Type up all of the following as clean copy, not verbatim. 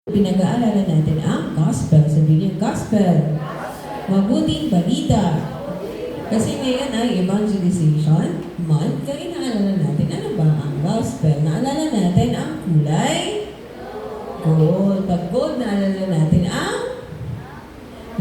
Pinag-aaralan natin ang gospel. Sabihin niyo, gospel. Mabuting balita. Kasi ngayon ay evangelization month, kaya inaalala natin ano ba ang gospel. Naalala natin ang kulay gold. Pag gold, naalala natin ang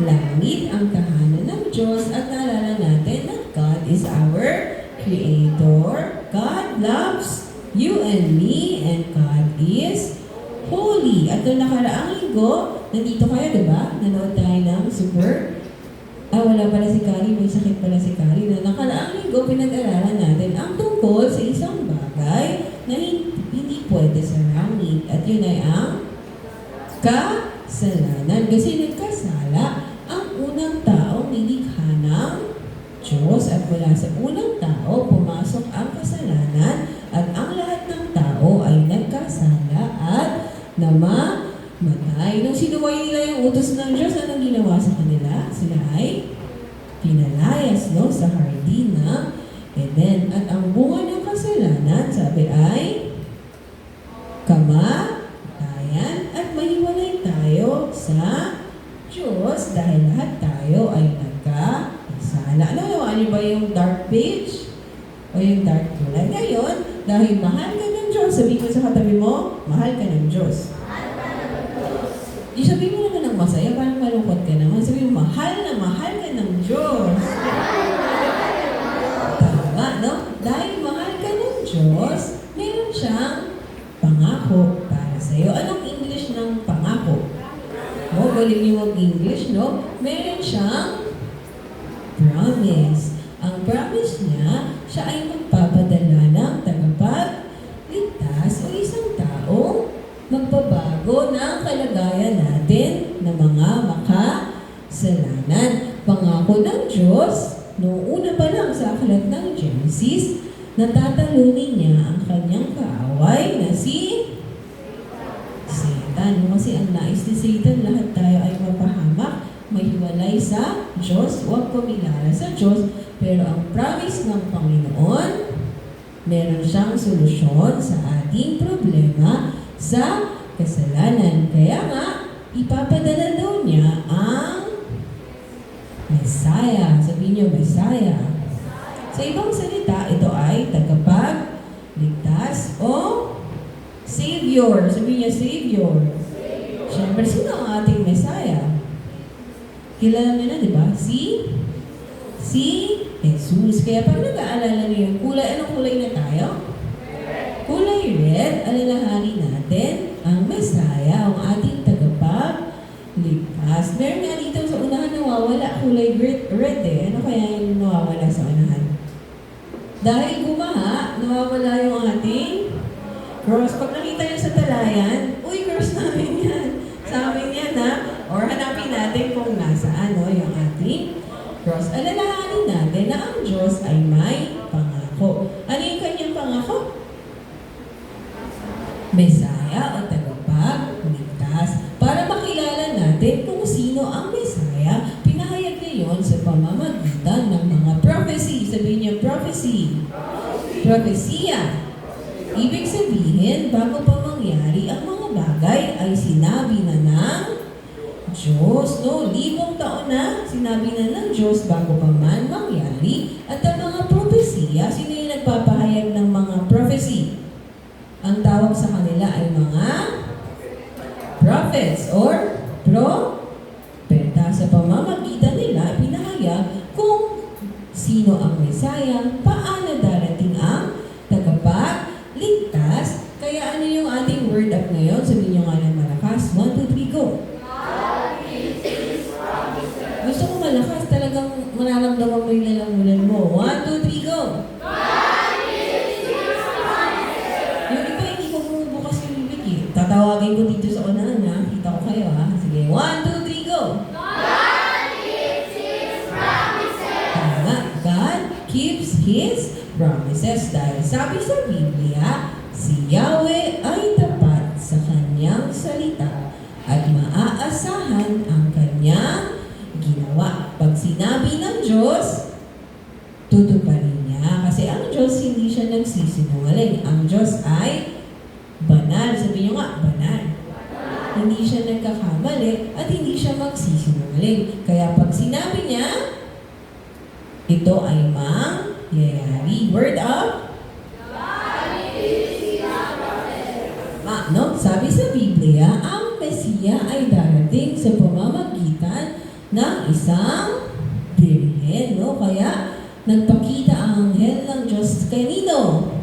langit, ang tahanan ng Diyos, at naalala natin na God is our Creator. God loves you and me, and God is holy. At noong nakaraang linggo, nandito kayo, diba? Nanood tayo ng super. Wala pala si Kari, may sakit pala si Kari. Noong nakaraang linggo, pinag-aralan natin ang tungkol sa isang bagay na hindi pwede sa langit. At yun ay ang kasalanan. Kasi nagkasala ang unang taong nilikha ng Diyos, at mula sa unang tao, pumasok ang kasalanan, at ang lahat ng tao ay nagkasala at namamatay. Nung sinuway nila yung utos ng Diyos, anong ginawa sa kanila? Sila ay pinalayas, no, sa hardin ng Eden. At ang bunga ng kasalanan, sabi ay kamatayan, at mahiwalay tayo sa Diyos dahil lahat tayo ay nagkasala. Ano ba yung dark page? O yung dark kulay? Ngayon, dahil mahal ka ng Diyos, sabihin ko sa katabi mo, mahal ka ng Diyos. Sabihin mo naman ng masaya, parang malungkot ka naman. Sabihin mo, mahal ka ng Diyos. Tama, no? Dahil mahal ka ng Diyos, meron siyang pangako para sa'yo. Anong English ng pangako? O, galing niyo mag-English, no? Meron siyang promise. Ang promise niya, siya ay magpapadala ng tagapagligtas o isang tao magbabago ng kalagayan natin ng mga makasalanan. Pangako ng Diyos, noong una pa lang sa aklat ng Genesis, natatalunin niya ang kanyang kaaway na si Satan. Kasi ang nais ni Satan, lahat tayo ay mapahamak, mahiwalay sa Diyos, huwag pumilala sa Diyos. Pero ang promise ng Panginoon, meron siyang solusyon sa ating problema sa kasalanan. Kaya nga, ipapadala daw niya ang Messiah. Sabihin niyo, Messiah. Sa ibang salita, ito ay tagapagligtas o Savior. Sabihin niya, Savior. Siyempre, sino ang ating Messiah? Kilala niyo na, di ba? Si Jesus. Kaya pag nag-aalala niyo yung kulay, anong kulay na tayo? Kulay red. Alalahanin natin ang Messiah, ang ating tagapagligtas. Meron nga dito sa unahan nawawala, kulay red eh. Ano kaya yung nawawala sa unahan? Dahil gumaha, nawawala yung ating cross. Pag nakita niyo sa talayan, uy, cross namin yan. Sa amin yan, ha? Or hanapin natin kung nasaan, no, yung ating cross. Alalahanin natin na ang Diyos ay may pangako. Ano yung kanyang pangako? Messiah o tagapagligtas. Para makilala natin kung sino ang Messiah, pinahayag niya yun sa pamamagitan ng mga prophecy. Sabihin niyo, prophecy. Prophesia. Ibig sabihin, bago pa mangyari ang mga bagay, ay sinabi na ng Diyos, no? 1,000 taon na sinabi na ng Diyos bago pa man mangyari. At ang mga propesiya, sino yung nagpapahayag ng mga prophecy? Ang tawag sa kanila ay mga prophets or propeta. Sa pamamagitan nila, pinahayag kung sino ang Messiah, paano darating ang tagapagligtas. Kaya ano yung ating word up ngayon? Sabihin nyo nga ng malakas. 1, 2, 3, go! Gusto ko malakas, talagang mararamdaman mo yung lalamunan mo. 1, 2, 3, go! Yung iba, hindi ko bumubukas yung bibig eh. Tatawagin ko dito sa unahan ha. Kita ko kayo ha. Sige, 1, 2, 3, go! Tama. God keeps His promises. Dahil sabi sa Biblia, si Yahweh ay tapat sa kanyang salita at maaasahan ang kanyang ginawa. Pag sinabi ng Diyos, tutuparin niya. Kasi ang Diyos, hindi siya nagsisinungaling. Ang Diyos ay banal. Sabihin niyo nga, banal. hindi siya nagkakamali at hindi siya magsisinungaling. Kaya pag sinabi niya, ito ay mangyayari. Word of? No? Sabi sa Biblia, ang Mesiya ay darating sa pamamagitan ng isang birhen. No? Kaya nagpakita ang anghel ng Diyos kanino?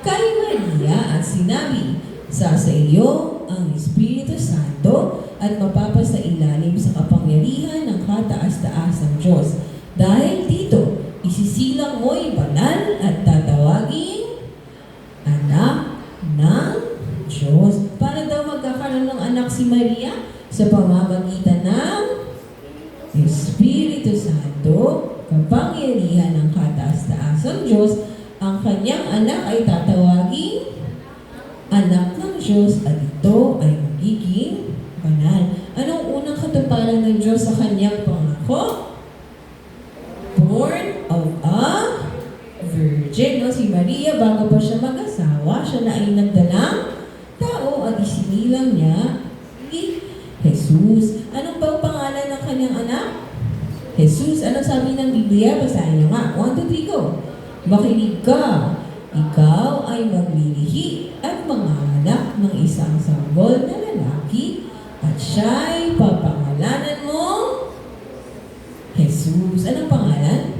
Kay Maria at sinabi, sa iyo ang Espiritu Santo at mapapasa ilalim sa kapangyarihan ng kataas-taasang Diyos. Dahil dito, isisilang mo'y banal at tatawaging anak ng Diyos. Paano daw magkakaroon ng anak si Maria? Sa pamamagitan ng Espiritu Santo, kapangyarihan ng kataas-taasang Diyos. Ang kanyang anak ay tatawaging anak ng Diyos at ito ay magiging banal. Anong unang katuparan ng Diyos sa kanyang pangako? Born of a virgin. No? Si Maria, bago pa siya mag-asawa, siya na ay nagdalang tao at isinilang niya si Jesus. Anong ba ang pangalan ng kanyang anak? Jesus. Ano sabi ng Biblia? Basahin niyo nga. 1, 2, 3, go. Makinig ka. Ikaw ay maglilihi at manganak ng isang sanggol na lalaki at siya'y papangalanan mo Jesus. Anong pangalan?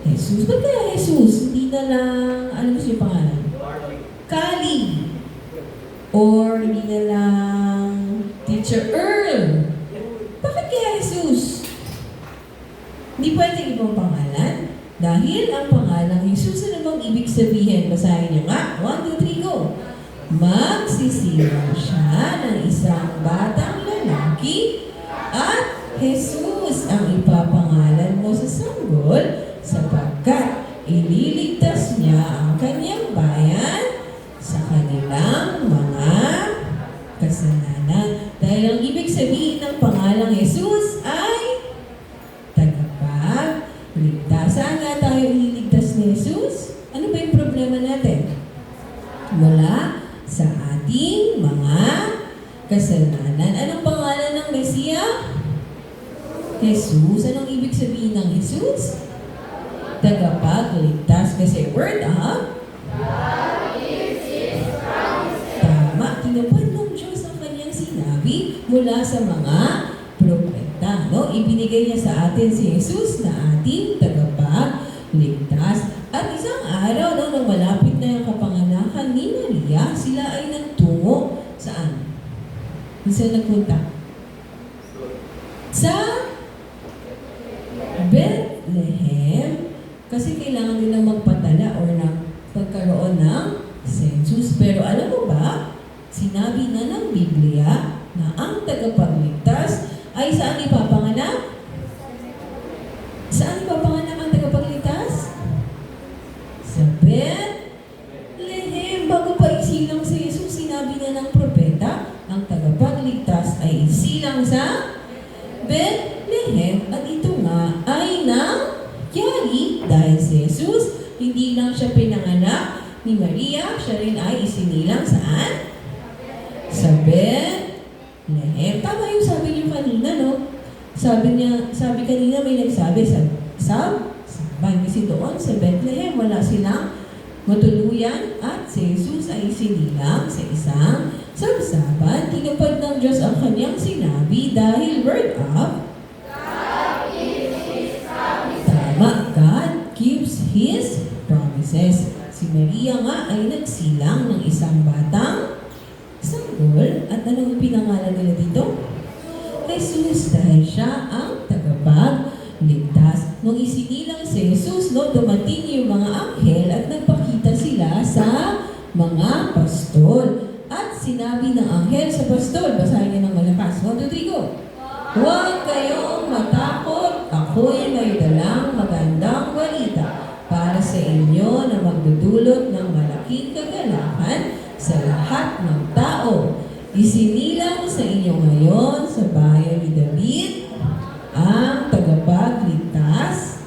Jesus. Ba't kaya Jesus? Hindi na lang, ano gusto yung pangalan? Kali. Or hindi na lang Teacher Earl. Bakit kaya Jesus? Hindi pwede ibang pangalan. Dahil ang pangalang Jesus, ano bang ibig sabihin? Basahin niyo nga. 1, 2, 3, go. Magsisilang siya ng isang batang lalaki at Jesus ang ipapangalan mo sa sanggol sapagkat ililigtas niya ang kanyang bayan sa kanilang mga kasalanan. Dahil ang ibig sabihin ng pangalang Jesus ay ligtas. Saan nga tayo ililigtas ni Jesus? Ano ba yung problema natin? Wala sa ating mga kasalanan. Anong pangalan ng Mesiya? Jesus. Anong ibig sabihin ng Jesus? Tagapagligtas. Kasi word of? Tama. Tinupad ng Diyos ang kanyang sinabi mula sa mga propeta. No? Ibinigay niya sa atin si Jesus na ating tagapagligtas. At isang araw, nung malapit na yung kapanganakan ni Maria, sila ay nagtungo saan? Saan nagpunta? Sa Bethlehem. Kasi kailangan nila magpatala or pagkaroon ng census. Pero alam mo ba, sinabi na ng Biblia na ang tagapagligtas ay saan ipapanganak? Saan ipapanganak ang tagapagligtas? Sa Bethlehem. Bago pa isilang si Jesus, sinabi na ng propeta, ang tagapagligtas ay isilang sa Bethlehem. At ito nga ay nangyari dahil si Jesus, hindi lang siya pinanganak ni Maria, siya rin ay isinilang saan? Sa Bethlehem. Tama yung sabi niyo kanina, no? Sabi kanina may nagsabi sa Saban. Kasi doon sa Bethlehem, wala silang matuluyan at si Jesus ay sinilang sa isang sabsaban. Tinupad ng Diyos ang kanyang sinabi dahil word of tama, God keeps His promises. Si Maria nga ay nagsilang ng isang batang sanggol at anong pinangalan nila dito? Jesus, dahil siya ang tagapagligtas. Nung isinilang si Jesus, dumating yung mga anghel at nagpakita sila sa mga pastol. At sinabi ng anghel sa pastol, basahin niyo ng malakas. 1, 2, 3, go! Huwag kayong matakot, ako'y may dalang magandang balita para sa inyo na magdudulot ng malaking kagalakan sa lahat ng tao. Isinilang sa inyo ngayon sa bayan ni David ang tagapagligtas,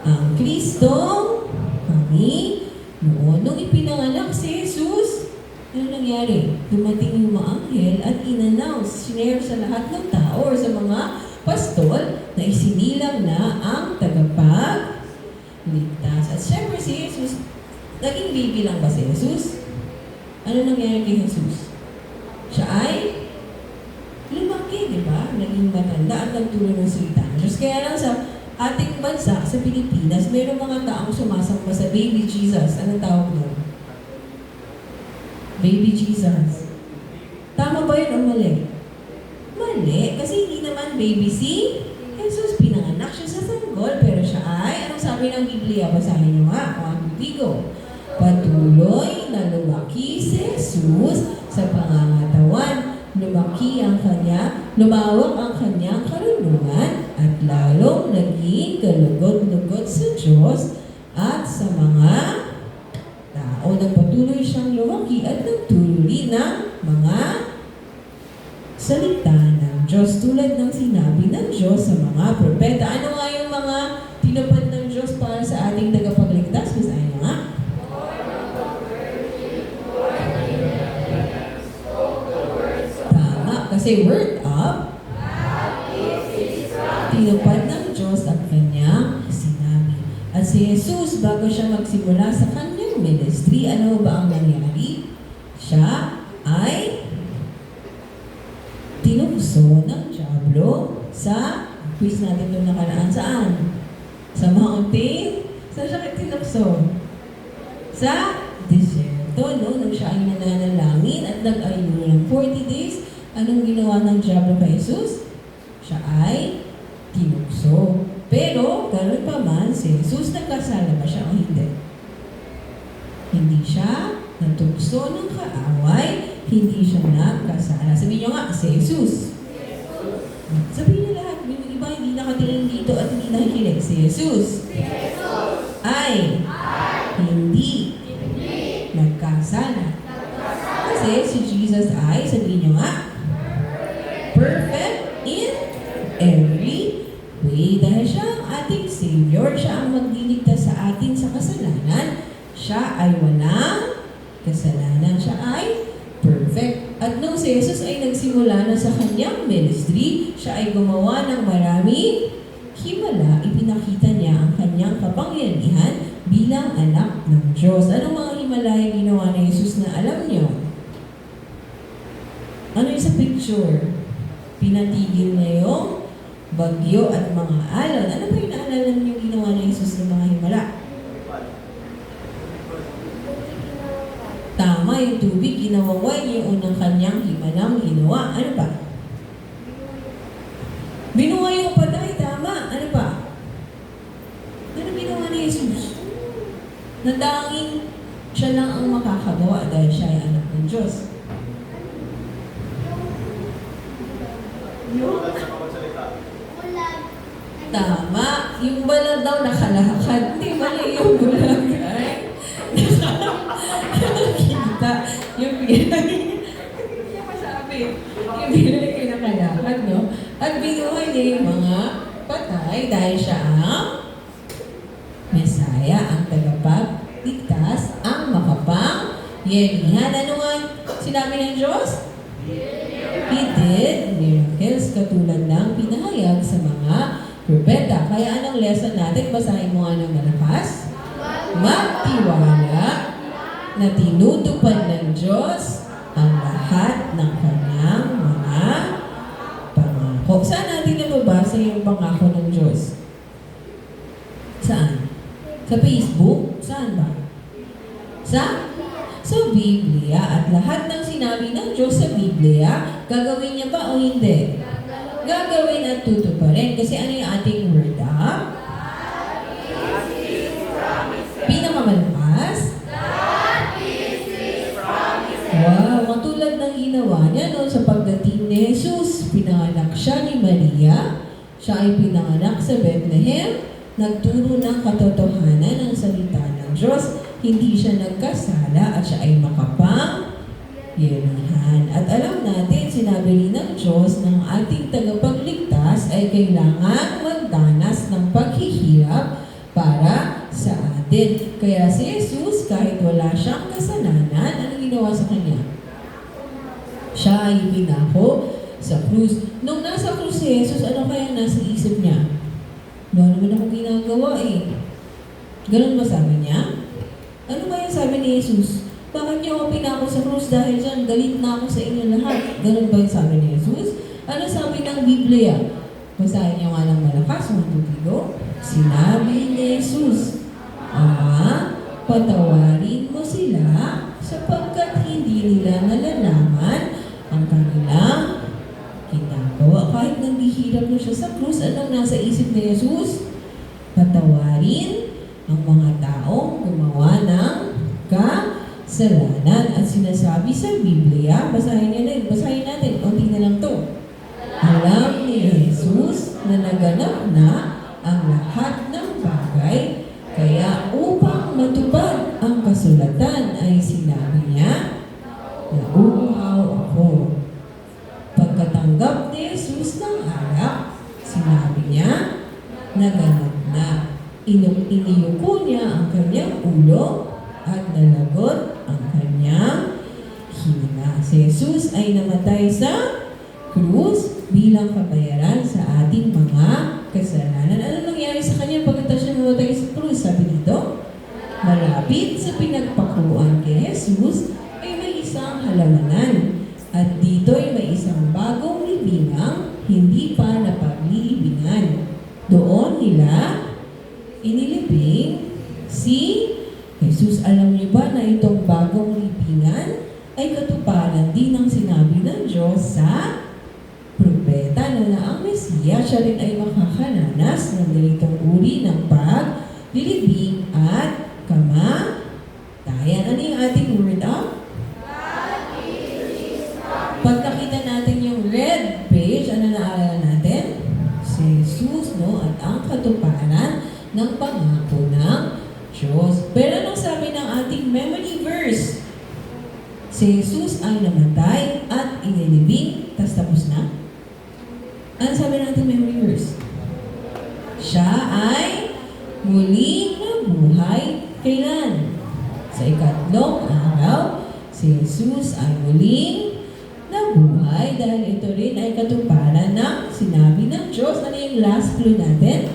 ang Kristong kami. Noon, nung ipinanganak si Jesus, ano nangyari? dumating yung mga anghel at in-announce, sinare sa lahat ng tao or sa mga pastol na isinilang na ang tagapagligtas. At syempre si Jesus, naging baby lang ba si Jesus? Ano nangyari kay Jesus? Siya ay lumaki, di ba? Naging matanda at nagturo ng salita ng Diyos. Kaya lang sa ating bansa, sa Pilipinas, mayroong mga taong sumasamba sa baby Jesus. Anong tawag nun? Baby Jesus. Tama ba yun o mali? Mali. Kasi hindi naman baby si Jesus. Pinanganak siya sa sanggol. Pero siya ay, anong sabi ng Biblia? Basahin niyo nga. Mga bibigo. Patuloy na lumaki si Jesus sa pangangatawan. Lumawak ang kanyang karunungan at lalong naging galugod-lugod sa Diyos at sa mga tao. Nagpatuloy siyang lumaki at nagturo ng mga salita ng Diyos tulad ng sinabi ng Diyos sa mga propeta. Ano nga yung mga tinupad ng Diyos para sa ating tagapagligtas? Basahin nga. Kasi word up, tinupad ng Diyos ang kanyang sinabi. At si Jesus, bago siya magsimula sa kanyang ministry, ano ba ang nangyari? Siya ay tinukso ng diablo sa, quiz natin ito nakaraan, saan? Sa mountain? Saan siya tinukso? Sa desierto, no? Nung siya ay nananalangin at nag-ayuno ng 40 days, anong ginawa ng diablo kay Jesus? Siya ay tinukso. Pero, gano'n pa man, si Jesus nagkasala ba siya o hindi? Hindi siya natukso ng kaaway, hindi siya nagkasala. Sabihin niyo nga, si Jesus. Sabihin niyo lahat, yung iba hindi nakatingin dito at hindi nakikinig. Si Jesus. Ay hindi nagkasala. Kasi si Jesus ay, sabihin niyo nga, perfect in every way. Dahil siya ang ating Savior, siya ang magliligtas sa atin sa kasalanan. Siya ay walang kasalanan. Siya ay perfect. At nung si Jesus ay nagsimula na sa kanyang ministry, siya ay gumawa ng maraming himala. Ipinakita niya ang kanyang kapangyarihan bilang anak ng Diyos. Anong mga himala yung ginawa ni Jesus na alam niyo? Ano yung sa picture? Pinatigil niya yung bagyo at mga alon. Ano ba yung naalala niyo ginawa ni Jesus ng mga himala? Tama, yung tubig, ginawaway yung unang kanyang himalang ginawa. Ano pa? Binuhay yung patay, tama. Ano pa? Ano ginawa ni Jesus? Nadangin siya lang ang makakagawa dahil siya ay anak ng Diyos. Tama. Yung balag daw nakalakad. Hindi mali yung balag ay nakakita. Yung bilay. Hindi niya masabi. Yung bilay ay nakalakad, no? At binuhay niya yung mga patay dahil siya ang Mesaya, ang tagapagligtas, ang makapangyarihan. Ano nga sinabi ng Diyos? He did miracles katulad ng pinahayag sa mga propeta. Kaya anong lesson natin? Basahin mo nga ng malakas. Magtiwala na tinutupad ng Diyos ang lahat ng kanyang mga pangako. Saan natin nababasa yung pangako ng Diyos? Saan? Sa Facebook? Saan ba? Sa Biblia. At lahat ng sinabi ng Diyos sa Biblia, gagawin niya ba o hindi? Gagawin at tutuparin. Kasi ano yung ating word up? Pinakamalakas? Wow, matulad ng ginawa niya no, sa pagdating ni Jesus. Pinanganak siya ni Maria. Siya ay pinanganak sa Bethlehem. Nagturo ng katotohanan ng salita ng Diyos. Hindi siya nagkasala at siya ay makapangyarihan. At alam natin, sinabi rin ng Diyos ng ating tagapagligtas ay kailangan magdanas ng paghihirap para sa atin. Kaya si Jesus, kahit wala siyang kasalanan, ano ginawa sa kanya? Siya ay pinako sa krus. Nung nasa krus si Jesus, ano kaya nasa isip niya? Wala naman akong ginagawa eh. Ganun ba sabi niya? Ano kaya sabi ni Jesus? Bakit niyo ako pinako sa krus dahil dyan? Galit na ako sa inyo lahat. Ganun ba yung sabi ni Jesus? Ano sabi ng Biblia? Basahin niyo nga ng malakas. 1, 2, 3, go. Sinabi ni Jesus, Ama, patawarin mo sila sapagkat hindi nila nalalaman ang kanilang ginagawa. Kahit naghihirap na siya sa krus, anong nasa isip ni Jesus? Patawarin ang mga taong gumawa ng kasalanan. At sinasabi sa Biblia, basahin natin, unti na lang to. Alam ni Jesus na naganap na ang lahat ng bagay, kaya upang matupad ang kasulatan ay sinabi niya, nauuhaw ako. Pagkatanggap ni Jesus ng alak, sinabi niya, naganap na. Iniyuko niya ang kanyang ulo at nalagot ang kanyang hina. Si Jesus ay namatay sa krus bilang kabayaran sa ating mga kasalanan. Ano nangyari sa kanya pagkatapos siya namatay sa krus? Sabi dito, malapit sa pinagpakuan kay Jesus ay may isang halamanan. At dito ay may isang bagong libingang hindi pa napaglilibingan. Doon nila inilibing si Jesus. Alam niyo ba na itong bagong libingan ay katuparan din ng sinabi ng Diyos sa propeta na ang Mesiya, siya rin ay makakaranas ng ganitong uri ng paglilibing at kamatayan. Ano yung ating word up? Pag nakita natin yung red page, ano naalala natin? Si Jesus, no? At ang katuparan ng pangako ng Diyos. Pero anong sabi ng ating memory verse? Si Jesus ay namatay at inilibing, tapos na. Ano sabi ng ating memory verse? Siya ay muling nabuhay. Kailan? Sa ikatlong araw, si Jesus ay muling nabuhay dahil ito rin ay katuparan ng sinabi ng Diyos. Ano yung last clue natin?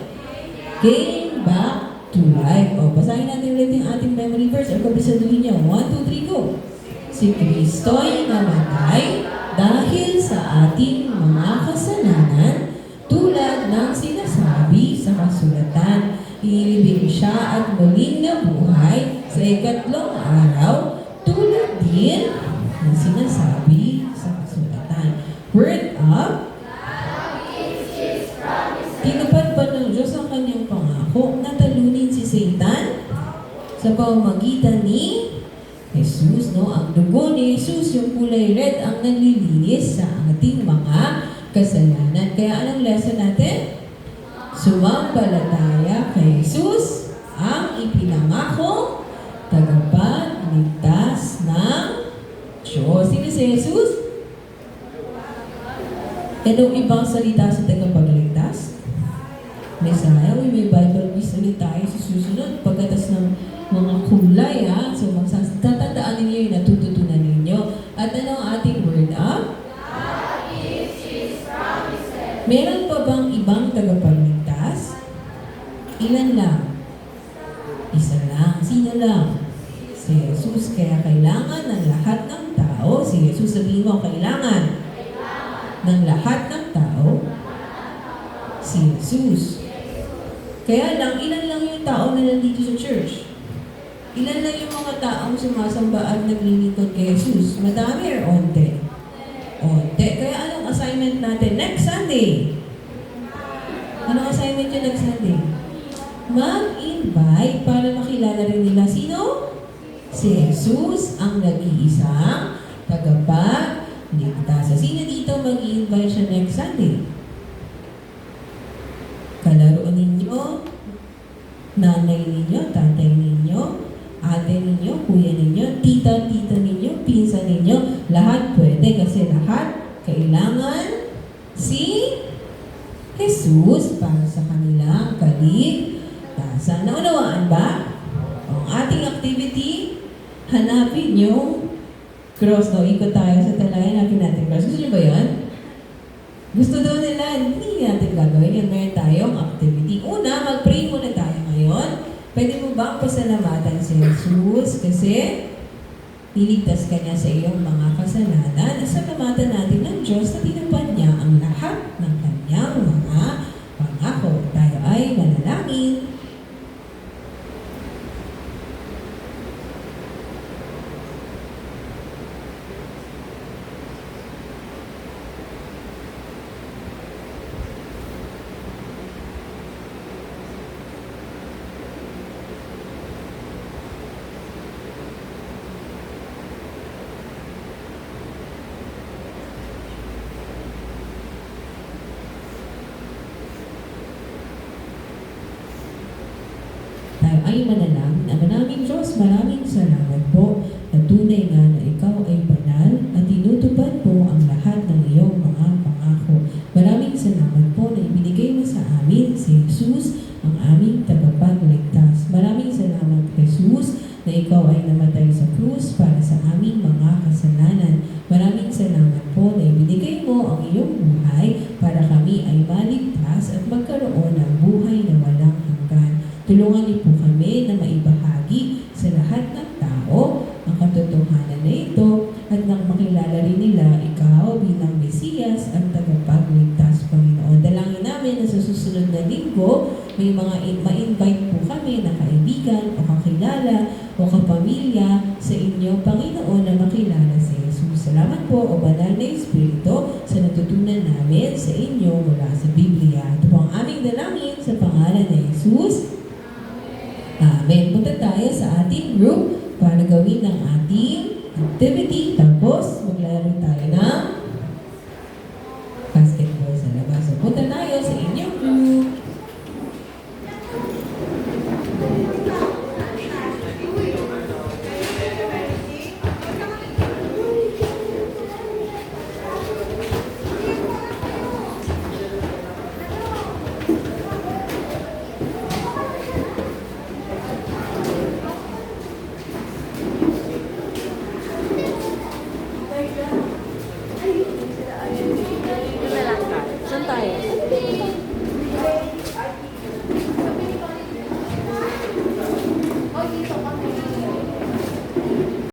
Came back to life. O, basahin natin ulit yung ating memory verse. O, kabisaduhin niyo. 1, 2, 3, go. Si Kristo ay namatay dahil sa ating mga kasalanan tulad ng sinasabi sa kasulatan. Inilibing siya at muling nabuhay sa ikatlong araw tulad din ng sinasabi sa kasulatan. Word up. Tinupad pa ng Diyos ang kanyang pangako na talunin si Satan sa pamamagitan ni Jesus, no? Ang dugo ni Jesus, yung kulay red, ang nanlilinis sa ating mga kasalanan. Kaya anong lesson natin? Sumampalataya kay Jesus, ang ipinangako, tagapagligtas ng Diyos. Sino si Jesus? Anong ibang salita sa tagapagligtas? Messiah. May Bible quiz ulit tayo sa susunod. Pagkatas ng mga kulay, ha? So, tatandaan ninyo yung natututunan ninyo. At ano ang ating word up? Meron pa bang ibang tagapagligtas? Ilan lang? Isa lang. Sino lang? Si Jesus. Kaya kailangan ng lahat ng tao, si Jesus, sabihin mo, kailangan ng lahat ng tao, si Jesus. Kaya lang, ilan lang yung tao na nandito sa church? Ilan lang yung mga taong sumasamba at naglilingkod kay Jesus? Madami or onte? Onte. Kaya anong assignment natin next Sunday? Anong assignment yun next Sunday? Mag-invite para makilala rin nila sino? Si Jesus, ang nag-iisang tagapagligtas. Sino dito mag-i-invite siya next Sunday? Kalaro ninyo, nanay ninyo, tatay ninyo, ate ninyo, kuya ninyo, tita ninyo, pinsan ninyo, lahat pwede kasi lahat kailangan si Jesus para sa kanilang kaligtasan. Naunawaan ba? Ang ating activity, hanapin yung cross, no? Ikot tayo sa talayan, hanapin natin cross. Gusto niyo ba yan? Gusto daw nila, hindi natin gagawin yan. Meron tayong activity. Una, mag-pray muna tayo ngayon. Pwede mo bang pasalamatan si Jesus kasi iligtas ka niya sa iyong mga kasalanan. Salamatan natin ng Diyos na tinupad niya ang lahat ng kanyang mga pangako. Tayo ay manalangin. Tayo ay manalangin. Ama naming Diyos, maraming salamat po na tunay nga na ikaw ay banal at tinutupad po ang lahat ng iyong mga pangako. Maraming salamat po na ibinigay mo sa amin si Jesus, ang aming tagapagligtas. Maraming salamat, Jesus, na ikaw ay namatay sa krus para sa aming mga kasalanan. Maraming salamat po na ibinigay mo ang iyong buhay para kami ay maligtas at magkaroon ng buhay na walang hanggan. Tulungan niyo po kami na maibahagi sa lahat ng tao ang katotohanan na ito at nang makilala rin nila ikaw bilang Mesiyas at tagapagligtas, Panginoon. Dalangin namin na sa susunod na linggo, may mga ma-invite po kami na kaibigan o kakilala o kapamilya sa inyo, Panginoon, na makilala si Jesus. Salamat po, o Banal na Espiritu, sa natutunan namin sa inyo mula sa Biblia. Ito po ang aming dalangin sa pangalan ni Jesus. Amen. Punta tayo sa ating group para gawin ang ating activity. Tapos, maglaro tayo ng basketball.